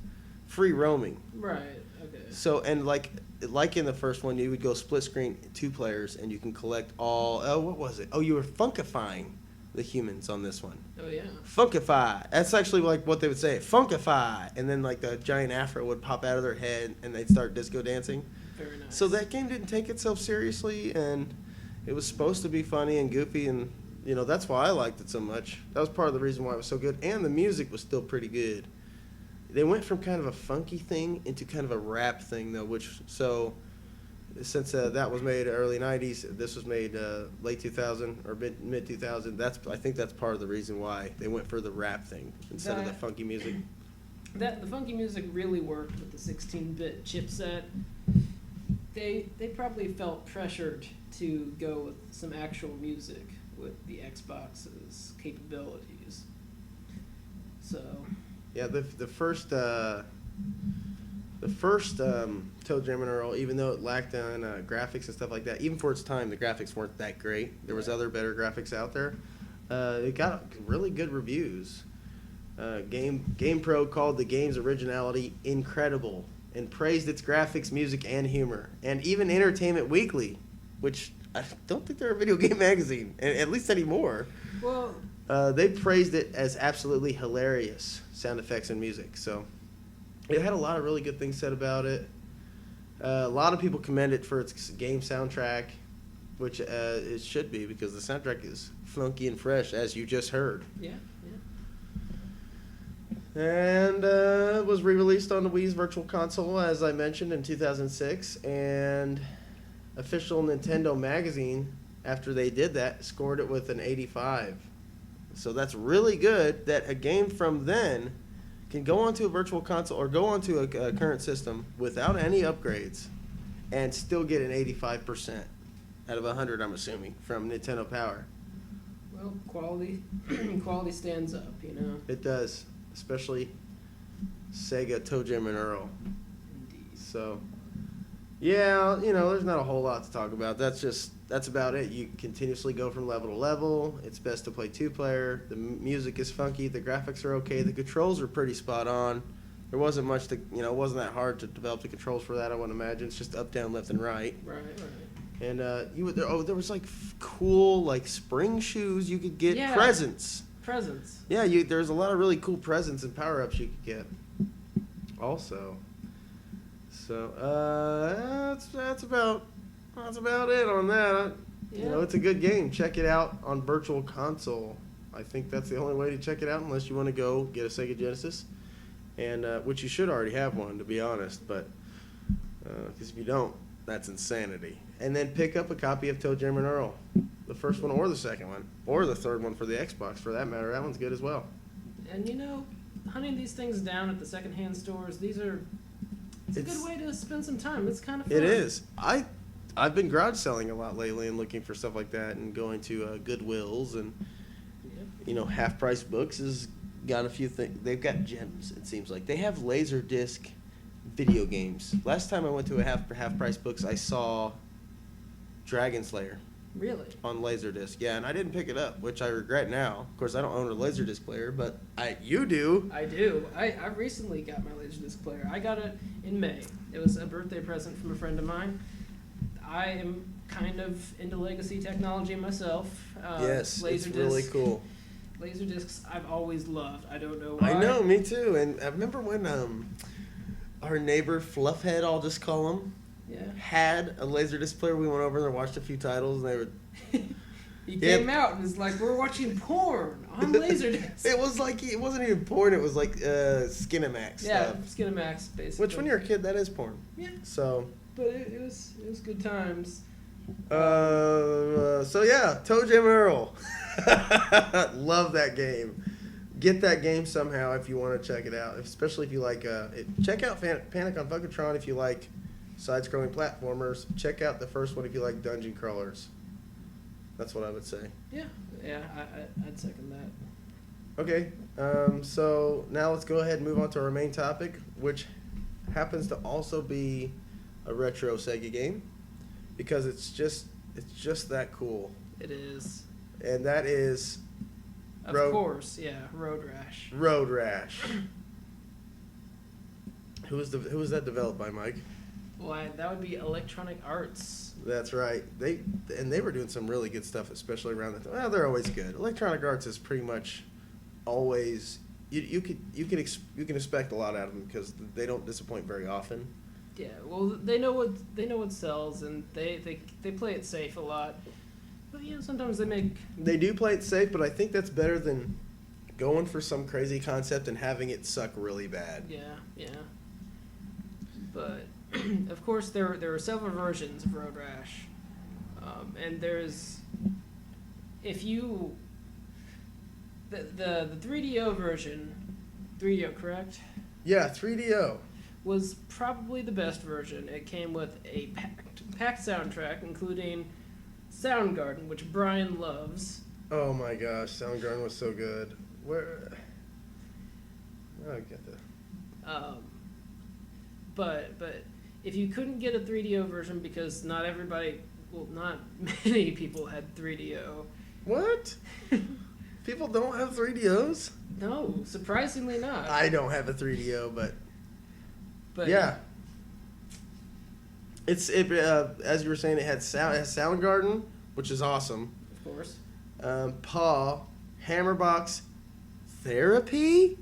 free roaming. Right. Okay. So and like in the first one, you would go split screen 2 players, and you can collect all. Oh, what was it? Oh, you were funkifying the humans on this one. Oh yeah. Funkify. That's actually like what they would say. Funkify, and then like the giant afro would pop out of their head, and they'd start disco dancing. Very nice. So that game didn't take itself seriously, and it was supposed to be funny and goofy, and that's why I liked it so much. That was part of the reason why it was so good, and the music was still pretty good. They went from kind of a funky thing into kind of a rap thing, though, since that was made early 90s, this was made late 2000 or mid 2000. I think that's part of the reason why they went for the rap thing instead of the funky music. The funky music really worked with the 16-bit chipset. They probably felt pressured to go with some actual music with the Xbox's capabilities. So. Yeah, the first Toejam and Earl, even though it lacked on graphics and stuff like that, even for its time, the graphics weren't that great. There was other better graphics out there. It got really good reviews. GamePro called the game's originality incredible and praised its graphics, music, and humor. And even Entertainment Weekly, which I don't think they're a video game magazine, at least anymore. Well. They praised it as absolutely hilarious sound effects and music. So it had a lot of really good things said about it. A lot of people commend it for its game soundtrack, which it should be because the soundtrack is funky and fresh, as you just heard. Yeah. And it was re-released on the Wii's Virtual Console, as I mentioned, in 2006. And official Nintendo magazine, after they did that, scored it with an 85. So that's really good that a game from then can go onto a Virtual Console or go onto a current system without any upgrades and still get an 85% out of 100, I'm assuming, from Nintendo Power. Well, quality stands up, It does, especially Sega, Toejam and Earl. Indeed. So, yeah, there's not a whole lot to talk about. That's just that's about it. You continuously go from level to level. It's best to play 2-player. The music is funky. The graphics are okay. The controls are pretty spot on. There wasn't much to, it wasn't that hard to develop the controls for that, I wouldn't imagine. It's just up, down, left, and right. Right. And there was like cool like spring shoes you could get. Presents. Yeah, there's a lot of really cool presents and power-ups you could get also. So that's about it on that. It's a good game. Check it out on Virtual Console. I think that's the only way to check it out, unless you want to go get a Sega Genesis, and which you should already have one, to be honest. But because if you don't, that's insanity. And then pick up a copy of Toejam and Earl, the first one or the second one, or the third one for the Xbox, for that matter. That one's good as well. And hunting these things down at the secondhand stores, it's a good way to spend some time. It's kind of fun. It is. I've been garage selling a lot lately and looking for stuff like that, and going to Goodwills and Half Price Books has got a few things. They've got gems. It seems like they have Laserdisc video games. Last time I went to a Half Price Books, I saw Dragon Slayer. Really? On Laserdisc, yeah, and I didn't pick it up, which I regret now. Of course, I don't own a Laserdisc player, but you do. I do. I recently got my Laserdisc player. I got it in May. It was a birthday present from a friend of mine. I am kind of into legacy technology myself. Yes, it's really cool. Laserdiscs I've always loved. I don't know why. I know, me too. And I remember when our neighbor Fluffhead, I'll just call him, had a Laserdisc player. We went over there and watched a few titles, and they were... He came out and was like, we're watching porn on Laserdisc. It was like, it wasn't even porn, it was like Skinamax stuff. Yeah, Skinamax, basically. Which, when you're a kid, that is porn. Yeah. So... But it was good times. So yeah, Toejam and Earl. Love that game. Get that game somehow if you want to check it out. Especially if you like check out Panic on Funkatron if you like side-scrolling platformers. Check out the first one if you like dungeon crawlers. That's what I would say. Yeah, I'd second that. Okay, so now let's go ahead and move on to our main topic, which happens to also be a retro Sega game, because it's just that cool. It is. And that is Road Rash. Road Rash. Who was that developed by, Mike? Well, that would be Electronic Arts. That's right. They were doing some really good stuff, especially around the time. Well, they're always good. Electronic Arts is pretty much always you can expect a lot out of them, because they don't disappoint very often. Yeah, well, they know what sells, and they play it safe a lot. But sometimes they do play it safe, but I think that's better than going for some crazy concept and having it suck really bad. Yeah. But of course, there are several versions of Road Rash, and there's the 3DO version, 3DO, correct? Yeah, 3DO. Was probably the best version. It came with a packed soundtrack, including Soundgarden, which Bryan loves. Oh my gosh, Soundgarden was so good. Where I get that. But if you couldn't get a 3DO version, because not many people had 3DO. What? People don't have 3DOs? No, surprisingly not. I don't have a 3DO, but But yeah, as you were saying, it has Soundgarden, which is awesome. Of course. Paw, Hammerbox, Therapy.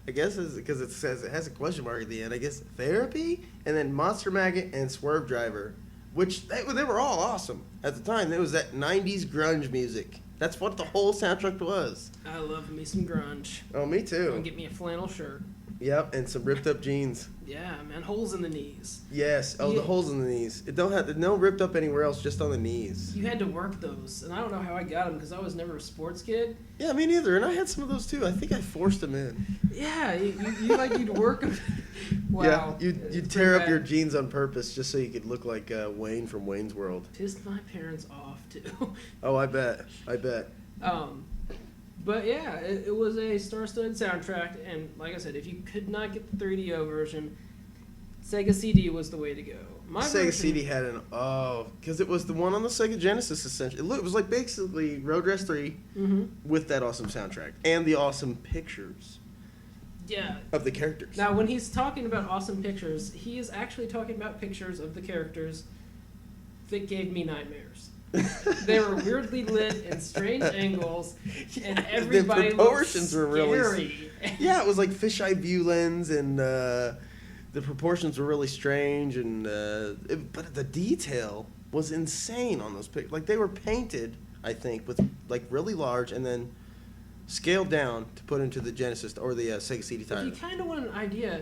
I guess because it has a question mark at the end. I guess Therapy, and then Monster Maggot and Swerve Driver, which they were all awesome at the time. It was that '90s grunge music. That's what the whole soundtrack was. I love me some grunge. Oh, me too. Gonna get me a flannel shirt. Yep, and some ripped up jeans. Yeah, man, holes in the knees. Yes. Oh, yeah. The holes in the knees. It don't have no ripped up anywhere else, just on the knees. You had to work those, and I don't know how I got them because I was never a sports kid. Yeah, me neither. And I had some of those too. I think I forced them in. Yeah, you'd work them. Wow. Yeah, you'd tear up your jeans on purpose just so you could look like Wayne from Wayne's World. Pissed my parents off too. Oh, I bet. But yeah, it was a star-studded soundtrack, and like I said, if you could not get the 3DO version, Sega CD was the way to go. My Sega version, CD had because it was the one on the Sega Genesis essentially. It was like basically Road Rash 3 with that awesome soundtrack and the awesome pictures. Yeah. Of the characters. Now, when he's talking about awesome pictures, he is actually talking about pictures of the characters that gave me nightmares. They were weirdly lit in strange angles, and everybody the proportions were really scary. Yeah, it was like fisheye view lens, and the proportions were really strange, and but the detail was insane on those pictures. Like they were painted, I think, with like really large, and then scaled down to put into the Genesis or the Sega CD title. If you kind of want an idea,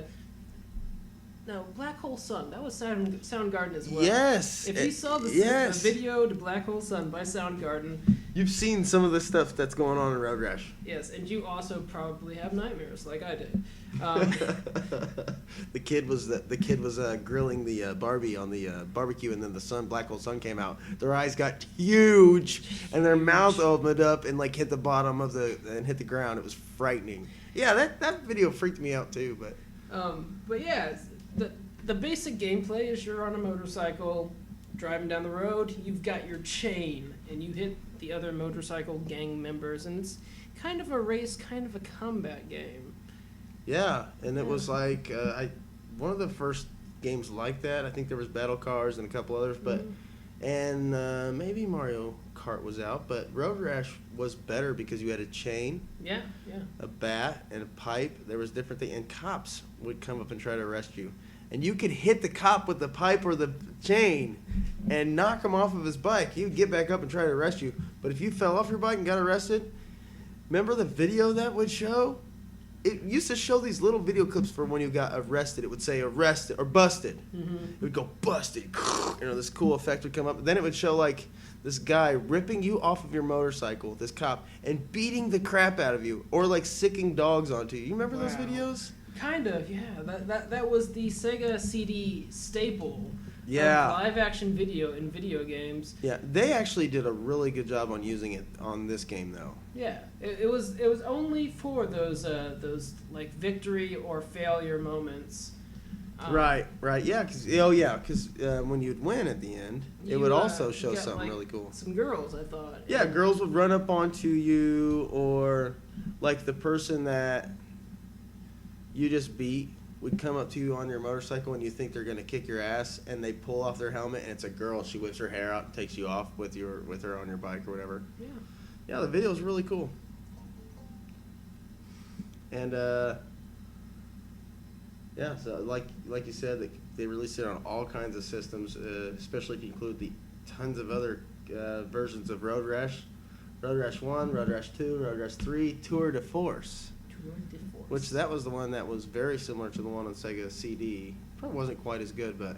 no, Black Hole Sun, that was Soundgarden as well. Yes. If you saw the video to Black Hole Sun by Soundgarden, you've seen some of the stuff that's going on in Road Rash. Yes, and you also probably have nightmares like I did. The kid was grilling the Barbie on the barbecue, and then the Black Hole Sun came out. Their eyes got huge, and their mouth opened up and like hit the bottom and hit the ground. It was frightening. Yeah, that video freaked me out too. But yeah, the basic gameplay is you're on a motorcycle driving down the road. You've got your chain, and you hit the other motorcycle gang members, and it's kind of a race, kind of a combat game. Yeah, and it was like one of the first games like that. I think there was Battle Cars and a couple others, but and maybe Mario Kart was out. But Road Rash was better because you had a chain, a bat, and a pipe. There was different things, and cops would come up and try to arrest you, and you could hit the cop with the pipe or the chain, and knock him off of his bike. He would get back up and try to arrest you. But if you fell off your bike and got arrested, remember the video that would show? It used to show these little video clips for when you got arrested. It would say arrested or busted. It would go busted. This cool effect would come up. Then it would show like this guy ripping you off of your motorcycle, this cop, and beating the crap out of you, or like sicking dogs onto you. You remember those videos? Kind of, yeah. That was the Sega CD staple. Yeah. Live action video in video games. Yeah, they actually did a really good job on using it on this game though. Yeah, it was only for those like victory or failure moments. Right, yeah, because when you'd win at the end, it would also show something really cool. Some girls, I thought. Yeah, girls would run up onto you, or like the person that you just beat would come up to you on your motorcycle and you think they're going to kick your ass, and they pull off their helmet and it's a girl. She whips her hair out and takes you off with her on your bike or whatever. Yeah, the video is really cool. And yeah, so like you said, they released it on all kinds of systems, especially if you include the tons of other versions of Road Rash. Road Rash 1, Road Rash 2, Road Rash 3, Tour de Force. Which that was the one that was very similar to the one on Sega CD. Probably wasn't quite as good, but it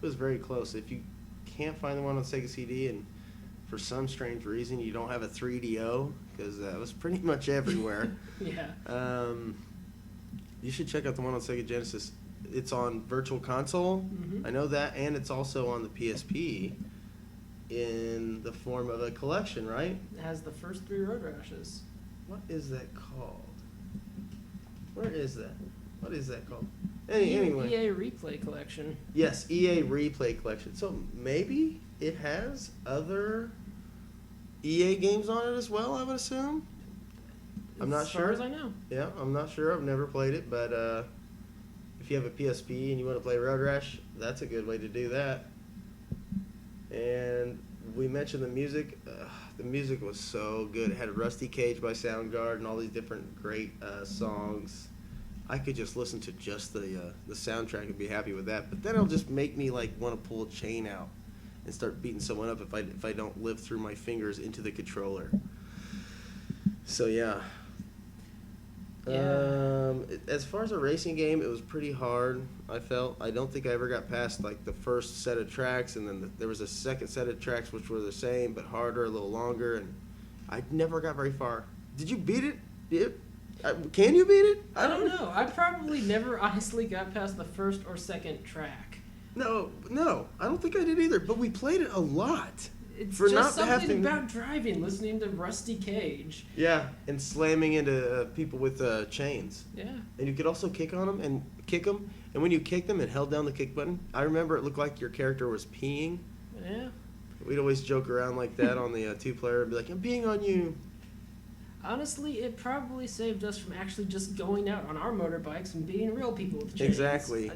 was very close. If you can't find the one on Sega CD and for some strange reason you don't have a 3DO, because that was pretty much everywhere. You should check out the one on Sega Genesis. It's on Virtual Console. I know that, and it's also on the PSP in the form of a collection, right? It has the first 3 Road Rashes. What is that called? Where is that? What is that called? Anyway. EA Replay Collection. Yes, EA Replay Collection. So maybe it has other EA games on it as well, I would assume. I'm not sure. As far as I know. Yeah, I'm not sure. I've never played it, but if you have a PSP and you want to play Road Rash, that's a good way to do that. And we mentioned the music. The music was so good. It had Rusty Cage by Soundgarden, all these different great songs. I could just listen to just the soundtrack and be happy with that. But then it'll just make me like want to pull a chain out and start beating someone up if I don't live through my fingers into the controller. So yeah. As far as a racing game, it was pretty hard, I felt. I don't think I ever got past like the first set of tracks, and then there was a second set of tracks which were the same but harder, a little longer, and I never got very far. Did you beat it? Can you beat it? I don't know. I probably never honestly got past the first or second track. No, I don't think I did either, but we played it a lot. It's For just not something having- about driving, listening to Rusty Cage. Yeah, and slamming into people with chains. Yeah. And you could also kick on them and kick them. And when you kicked them and held down the kick button, I remember it looked like your character was peeing. Yeah. We'd always joke around like that on the two-player and be like, I'm peeing on you. Honestly, it probably saved us from actually just going out on our motorbikes and being real people with chains. Exactly.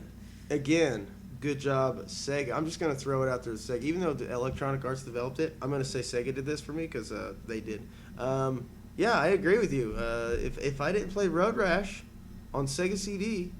Again, good job, Sega. I'm just going to throw it out there to Sega. Even though the Electronic Arts developed it, I'm going to say Sega did this for me because they did. Yeah, I agree with you. If I didn't play Road Rash on Sega CD,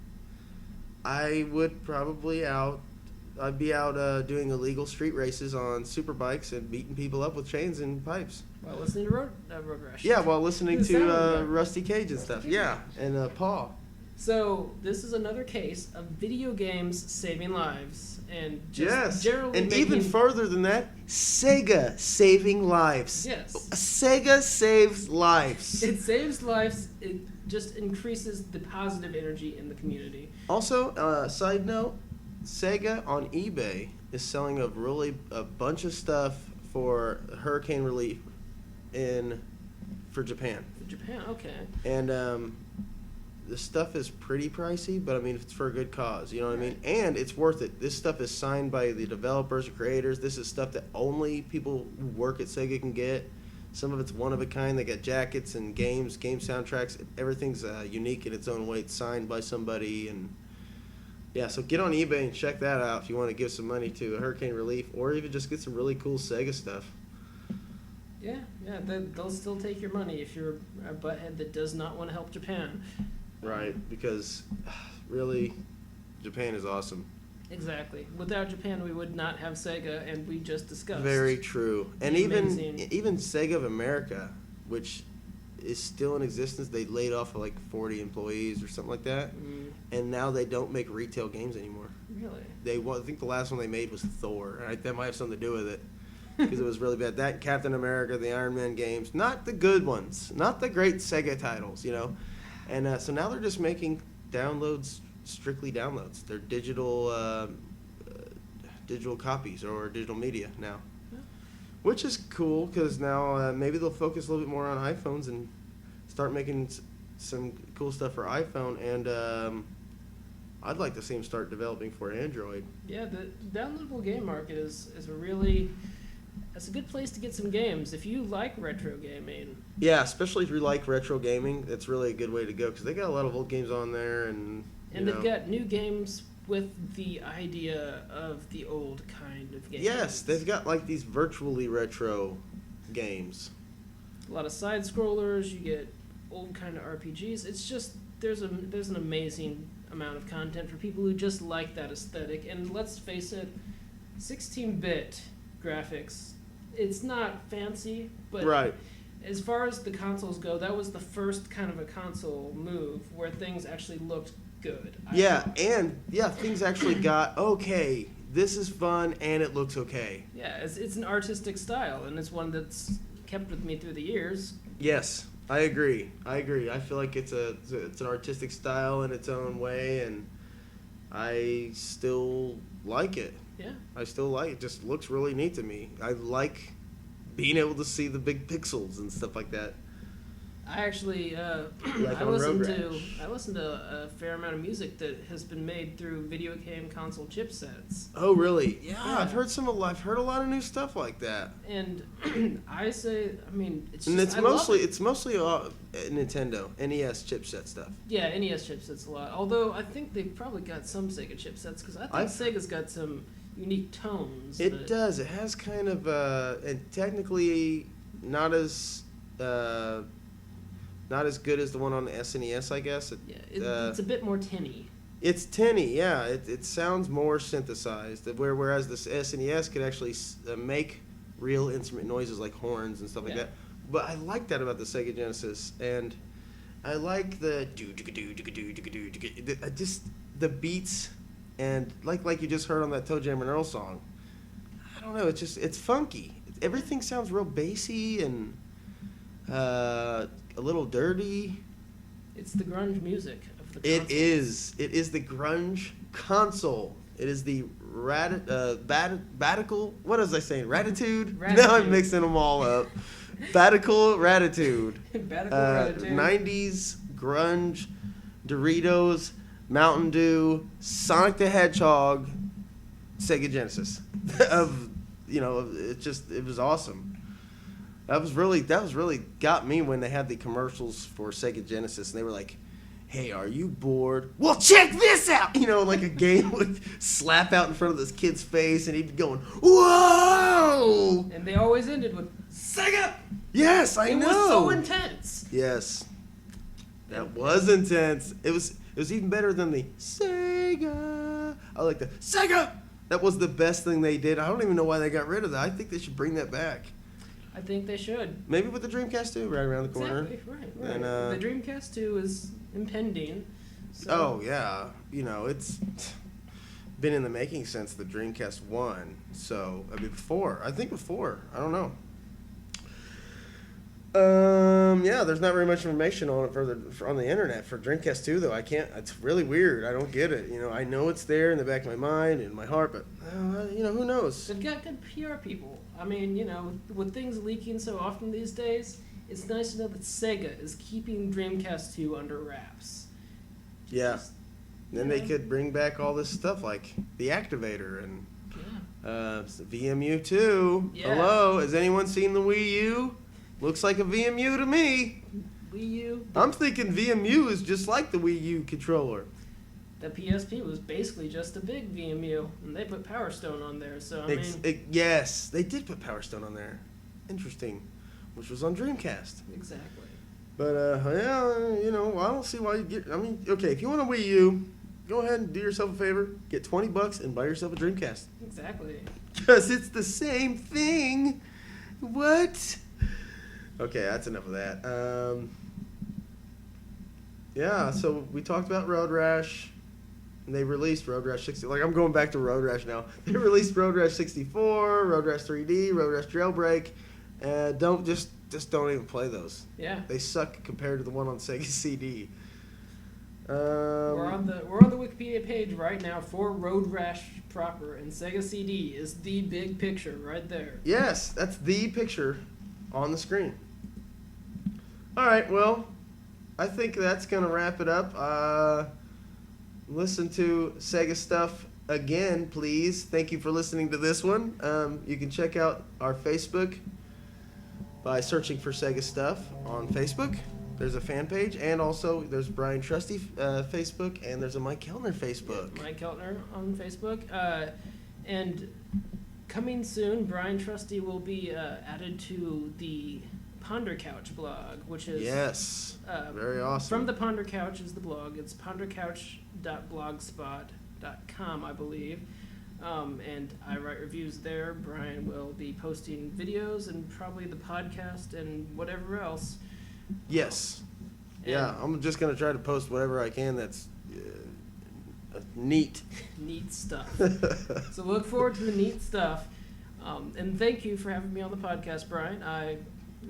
I would probably I'd be out doing illegal street races on super bikes and beating people up with chains and pipes. While listening to Road Rash. Yeah, while listening The sound, to Rusty Cage and stuff. Yeah, and Paw. So this is another case of video games saving lives, and just Yes, generally and making, even further than that, Sega saving lives. Yes. Sega saves lives. It saves lives. It just increases the positive energy in the community. Also, side note, Sega on eBay is selling a bunch of stuff for hurricane relief for Japan. For Japan, okay. And the stuff is pretty pricey, but I mean, it's for a good cause. You know what I mean? And it's worth it. This stuff is signed by the developers or creators. This is stuff that only people who work at Sega can get. Some of it's one of a kind. They got jackets and game soundtracks. Everything's unique in its own way. It's signed by somebody. And yeah, so get on eBay and check that out if you want to give some money to hurricane relief or even just get some really cool Sega stuff. Yeah, they'll still take your money if you're a butthead that does not want to help Japan. Right, because really, Japan is awesome. Exactly. Without Japan, we would not have Sega, and we just discussed. Very true. And Amazing. even Sega of America, which is still in existence, they laid off like 40 employees or something like that, and now they don't make retail games anymore. Really? I think the last one they made was Thor. Right? That might have something to do with it. Because it was really bad. That, Captain America, the Iron Man games, not the good ones, not the great Sega titles, you know. And so now they're just making downloads, strictly downloads. They're digital copies or digital media now, which is cool because now maybe they'll focus a little bit more on iPhones and start making some cool stuff for iPhone. And I'd like to see them start developing for Android. Yeah, the downloadable game market is it's a good place to get some games if you like retro gaming. Yeah, especially if you like retro gaming, that's really a good way to go because they got a lot of old games on there, and they've got new games with the idea of the old kind of games. Yes, they've got like these virtually retro games. A lot of side scrollers. You get old kind of RPGs. It's just there's an amazing amount of content for people who just like that aesthetic. And let's face it, 16-bit graphics. It's not fancy, but right. As far as the consoles go, that was the first kind of a console move where things actually looked good. Things actually got okay. This is fun and it looks okay. Yeah, it's an artistic style, and it's one that's kept with me through the years. Yes, I agree. I feel like it's an artistic style in its own way, and I still like it. Yeah. I still like it. It just looks really neat to me. I like being able to see the big pixels and stuff like that. I actually Like I on listen Road to Rash. I listen to a fair amount of music that has been made through video game console chipsets. Oh, really? Yeah, Yeah. I've heard a lot of new stuff like that. And it's And just, it's I love it. mostly Nintendo NES chipset stuff. Yeah, NES chipsets a lot. Although I think they've probably got some Sega chipsets because I think Sega's got some unique tones. It does. It has kind of and technically not as good as the one on the SNES, I guess. It's a bit more tinny. It's tinny, yeah. It sounds more synthesized. Whereas the SNES could actually make real instrument noises like horns and stuff like that. But I like that about the Sega Genesis, and I like the just the beats, and like you just heard on that Toejam and Earl song. I don't know. It's funky. Everything sounds real bassy and a little dirty. It's the grunge music of the It console. is. It is the grunge console. It is the Batical. What was I saying? Ratitude? Ratitude. Now I'm mixing them all up. Batical Ratitude. Batical Ratitude. 90s grunge, Doritos, Mountain Dew, Sonic the Hedgehog, Sega Genesis. It was awesome. That was really got me when they had the commercials for Sega Genesis, and they were like, "Hey, are you bored? Well, check this out!" Like a game would slap out in front of this kid's face, and he'd be going, "Whoa!" And they always ended with Sega. Yes, I know. It was so intense. Yes, that was intense. It was even better than the Sega. I like the Sega. That was the best thing they did. I don't even know why they got rid of that. I think they should bring that back. I think they should. Maybe with the Dreamcast 2 right around the corner. Exactly, right. And, the Dreamcast 2 is impending. So. Oh, yeah. It's been in the making since the Dreamcast 1. So, before. I think before. I don't know. There's not very much information on it on the internet for Dreamcast 2, though. I can't. It's really weird. I don't get it. I know it's there in the back of my mind and my heart, but who knows? They've got good PR people. I mean, with things leaking so often these days, it's nice to know that Sega is keeping Dreamcast 2 under wraps. Yeah. Then they could bring back all this stuff like the Activator and VMU 2. Yeah. Hello, has anyone seen the Wii U? Looks like a VMU to me. Wii U. I'm thinking VMU is just like the Wii U controller. The PSP was basically just a big VMU, and they put Power Stone on there. So Yes, they did put Power Stone on there. Interesting, which was on Dreamcast. Exactly. But I don't see why you get. I mean, okay, if you want a Wii U, go ahead and do yourself a favor, get $20 and buy yourself a Dreamcast. Exactly. Because it's the same thing. What? Okay, that's enough of that. So we talked about Road Rash. And they released Road Rash 60. Like, I'm going back to Road Rash now. They released Road Rash 64, Road Rash 3D, Road Rash Jailbreak. Don't even play those. Yeah. They suck compared to the one on Sega CD. We're on the Wikipedia page right now for Road Rash proper, and Sega CD is the big picture right there. Yes, that's the picture on the screen. All right, well, I think that's going to wrap it up. Listen to Sega stuff again, please. Thank you for listening to this one. You can check out our Facebook by searching for Sega Stuff on Facebook. There's a fan page, and also there's Bryan Trusty Facebook, and there's a Mike Keltner Facebook. Mike Keltner on Facebook. And coming soon, Bryan Trusty will be added to the Ponder Couch blog, which is very awesome. From the Ponder Couch is the blog. It's pondercouch.blogspot.com, I believe. And I write reviews there. Bryan will be posting videos and probably the podcast and whatever else. Yes. I'm just going to try to post whatever I can that's neat. Neat stuff. So look forward to the neat stuff. And thank you for having me on the podcast, Bryan. I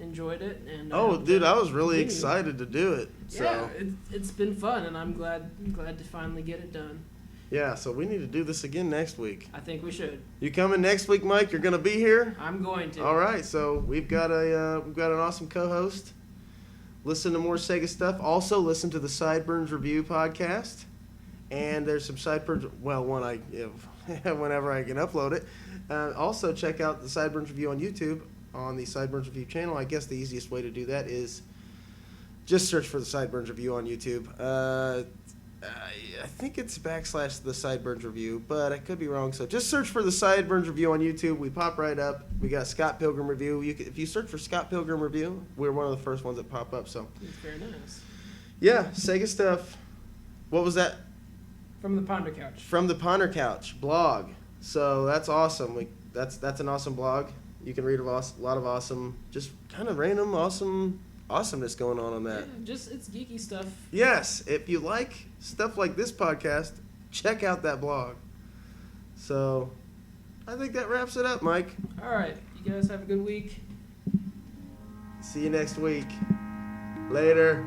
enjoyed it. And dude, I was really excited to do it. So. Yeah, it's been fun, and I'm glad to finally get it done. Yeah, so we need to do this again next week. I think we should. You coming next week, Mike? You're going to be here? I'm going to. All right, so we've got an awesome co-host. Listen to more Sega stuff. Also, listen to the Sideburns Review podcast. And there's some Sideburns. Well, whenever I can upload it. Also, check out the Sideburns Review on YouTube on the Sideburns Review channel. I guess the easiest way to do that is just search for the Sideburns Review on YouTube. I think it's / the Sideburns Review, but I could be wrong. So just search for the Sideburns Review on YouTube. We pop right up. We got Scott Pilgrim Review. If you search for Scott Pilgrim Review, we're one of the first ones that pop up. So it's very nice. Yeah, Sega stuff. What was that? From the Ponder Couch. From the Ponder Couch blog. So that's awesome. That's an awesome blog. You can read a lot of awesome, just kind of random awesomeness going on that. Yeah, it's geeky stuff. Yes, if you like stuff like this podcast, check out that blog. So, I think that wraps it up, Mike. All right, you guys have a good week. See you next week. Later.